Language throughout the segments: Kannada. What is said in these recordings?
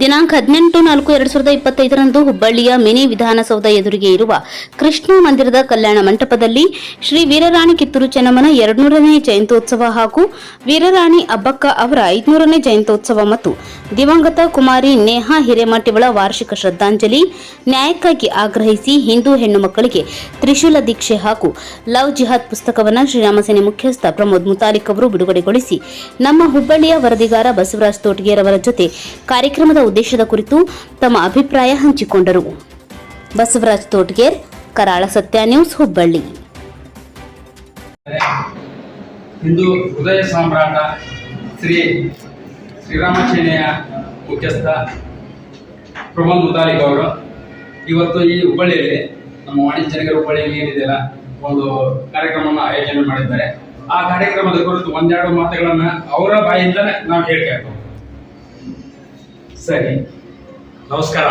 ದಿನಾಂಕ 18/4/2025 ಹುಬ್ಬಳ್ಳಿಯ ಮಿನಿ ವಿಧಾನಸೌಧ ಎದುರಿಗೆ ಇರುವ ಕೃಷ್ಣ ಮಂದಿರದ ಕಲ್ಯಾಣ ಮಂಟಪದಲ್ಲಿ ಶ್ರೀ ವೀರರಾಣಿ ಕಿತ್ತೂರು ಚೆನ್ನಮ್ಮನ 200ನೇ ಜಯಂತ್ಯೋತ್ಸವ ಹಾಗೂ ವೀರರಾಣಿ ಅಬ್ಬಕ್ಕ ಅವರ 500ನೇ ಜಯಂತ್ಯೋತ್ಸವ ಮತ್ತು ದಿವಂಗತ ಕುಮಾರಿ ನೇಹಾ ಹಿರೇಮಠಿವಳ ವಾರ್ಷಿಕ ಶ್ರದ್ಧಾಂಜಲಿ ನ್ಯಾಯಕ್ಕಾಗಿ ಆಗ್ರಹಿಸಿ ಹಿಂದೂ ಹೆಣ್ಣು ಮಕ್ಕಳಿಗೆ ತ್ರಿಶೂಲ ದೀಕ್ಷೆ ಹಾಗೂ ಲವ್ ಜಿಹಾದ್ ಪುಸ್ತಕವನ್ನು ಶ್ರೀರಾಮಸೇನೆ ಮುಖ್ಯಸ್ಥ ಪ್ರಮೋದ್ ಮುತಾಲಿಕ್ ಅವರು ಬಿಡುಗಡೆಗೊಳಿಸಿ ನಮ್ಮ ಹುಬ್ಬಳ್ಳಿಯ ವರದಿಗಾರ ಬಸವರಾಜ್ ತೋಟಗೇರ್ ಅವರ ಜೊತೆ ಕಾರ್ಯಕ್ರಮದ ಉದ್ದೇಶದ ಕುರಿತು ತಮ್ಮ ಅಭಿಪ್ರಾಯ ಹಂಚಿಕೊಂಡರು. ಬಸವರಾಜ್ ತೋಟಗೇರ್, ಕರಾಳ ಸತ್ಯ ನ್ಯೂಸ್, ಹುಬ್ಬಳ್ಳಿ. ಹಿಂದೂ ಹೃದಯ ಸಾಮ್ರಾಟ ಶ್ರೀರಾಮ ಸೇನೆಯ ಮುಖ್ಯಸ್ಥ ಪ್ರಮೋದ್ ಮುತಾಲಿಕ್ ಅವರು ಇವತ್ತು ಈ ಹುಬ್ಬಳ್ಳಿಯಲ್ಲಿ ನಮ್ಮ ವಾಣಿಜ್ಯ ನಗರ ಹುಬ್ಬಳ್ಳಿಯಲ್ಲಿ ಏನಿದೆಯಲ್ಲ ಒಂದು ಕಾರ್ಯಕ್ರಮವನ್ನು ಆಯೋಜನೆ ಮಾಡಿದ್ದಾರೆ. ಆ ಕಾರ್ಯಕ್ರಮದ ಕುರಿತು ಒಂದೆರಡು ಮಾತುಗಳನ್ನ ಅವರ ಬಾಯಿಂದಲೇ ನಾವು ಹೇಳ್ಬೇಕು. ಸರಿ, ನಮಸ್ಕಾರ.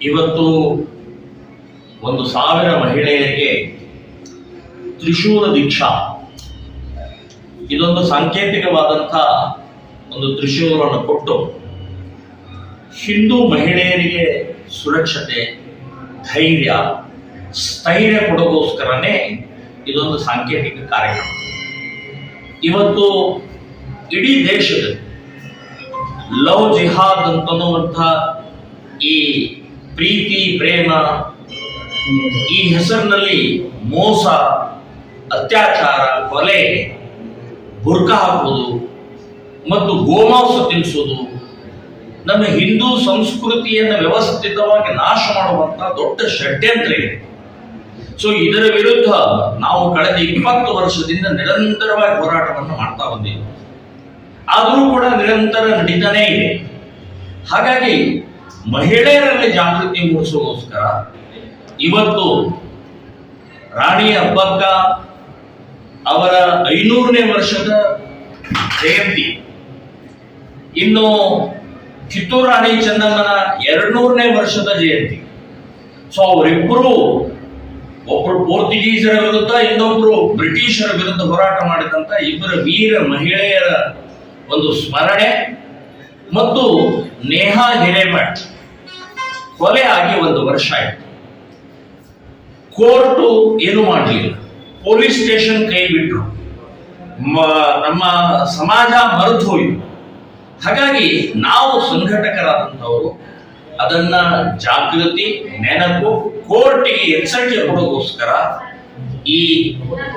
ಇವತ್ತು 1,000 ಮಹಿಳೆಯರಿಗೆ ತ್ರಿಶೂಲ ದೀಕ್ಷಾ, ಇದೊಂದು ಸಾಂಕೇತಿಕವಾದಂಥ ಒಂದು ತ್ರಿಶೂಲವನ್ನು ಕೊಟ್ಟು ಹಿಂದೂ ಮಹಿಳೆಯರಿಗೆ ಸುರಕ್ಷತೆ, ಧೈರ್ಯ, ಸ್ಥೈರ್ಯ ಕೊಡೋಗೋಸ್ಕರನೇ ಇದೊಂದು ಸಾಂಕೇತಿಕ ಕಾರ್ಯಕ್ರಮ. ಇವತ್ತು ಇಡೀ ದೇಶದಲ್ಲಿ ಲವ್ ಜಿಹಾದ್ ಅಂತನ್ನುವಂಥ ಈ ಪ್ರೀತಿ ಪ್ರೇಮ ಈ ಹೆಸರಿನಲ್ಲಿ ಮೋಸ, ಅತ್ಯಾಚಾರ, ಕೊಲೆ, ಬುರ್ಕಾ ಹಾಕುವುದು ಮತ್ತು ಗೋಮಾಂಸ ತಿನ್ನಿಸೋದು ನಮ್ಮ ಹಿಂದೂ ಸಂಸ್ಕೃತಿಯನ್ನು ವ್ಯವಸ್ಥಿತವಾಗಿ ನಾಶ ಮಾಡುವಂತ ದೊಡ್ಡ ಷಡ್ಯಂತ್ರ ಇದೆ. ಸೊ ಇದರ ವಿರುದ್ಧ ನಾವು ಕಳೆದ 20 ವರ್ಷದಿಂದ ನಿರಂತರವಾಗಿ ಹೋರಾಟವನ್ನು ಮಾಡ್ತಾ ಬಂದಿದ್ದೀವಿ. ಆದರೂ ಕೂಡ ನಿರಂತರ ನಡೀತಾನೇ ಇದೆ. ಹಾಗಾಗಿ ಮಹಿಳೆಯರಲ್ಲಿ ಜಾಗೃತಿ ಮೂಡಿಸೋಗೋಸ್ಕರ ಇವತ್ತು ರಾಣಿ ಅಬ್ಬಕ್ಕ ಅವರ 500ನೇ ವರ್ಷದ ಜಯಂತಿ, ಇನ್ನು ಕಿತ್ತೂರು ರಾಣಿ ಚೆನ್ನಮ್ಮನ 200ನೇ ವರ್ಷದ ಜಯಂತಿ. ಸೊ ಅವರಿಬ್ಬರು, ಒಬ್ಬರು ಪೋರ್ಚುಗೀಸರ ವಿರುದ್ಧ, ಇನ್ನೊಬ್ರು ಬ್ರಿಟಿಷರ ವಿರುದ್ಧ ಹೋರಾಟ ಮಾಡಿದಂತ ಇಬ್ಬರು ವೀರ ಮಹಿಳೆಯರ ಒಂದು ಸ್ಮರಣೆ ಮತ್ತು ನೇಹಾ ಹಿರೇಮಠ್ ಕೊಲೆ ಆಗಿ 1 ವರ್ಷ ಆಯಿತು. ಕೋರ್ಟು ಏನು ಮಾಡಲಿಲ್ಲ, ಪೊಲೀಸ್ ಸ್ಟೇಷನ್ ಕೈ ಬಿಟ್ರು, ನಮ್ಮ ಸಮಾಜ ಮರೆತು ಹೋಯಿತು. ಹಾಗಾಗಿ ನಾವು ಸಂಘಟಕರಾದಂಥವರು ಅದನ್ನ ಜಾಗೃತಿ, ನೆನಪು, ಕೋರ್ಟಿಗೆ ಎಚ್ಚರಿಕೆ ಕೊಡೋಗೋಸ್ಕರ ಈ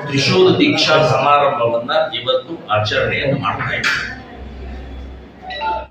ತ್ರಿಶೂಲ ದೀಕ್ಷಾ ಸಮಾರಂಭವನ್ನ ಇವತ್ತು ಆಚರಣೆಯನ್ನು ಮಾಡ್ತಾ ಇದ್ದೀವಿ.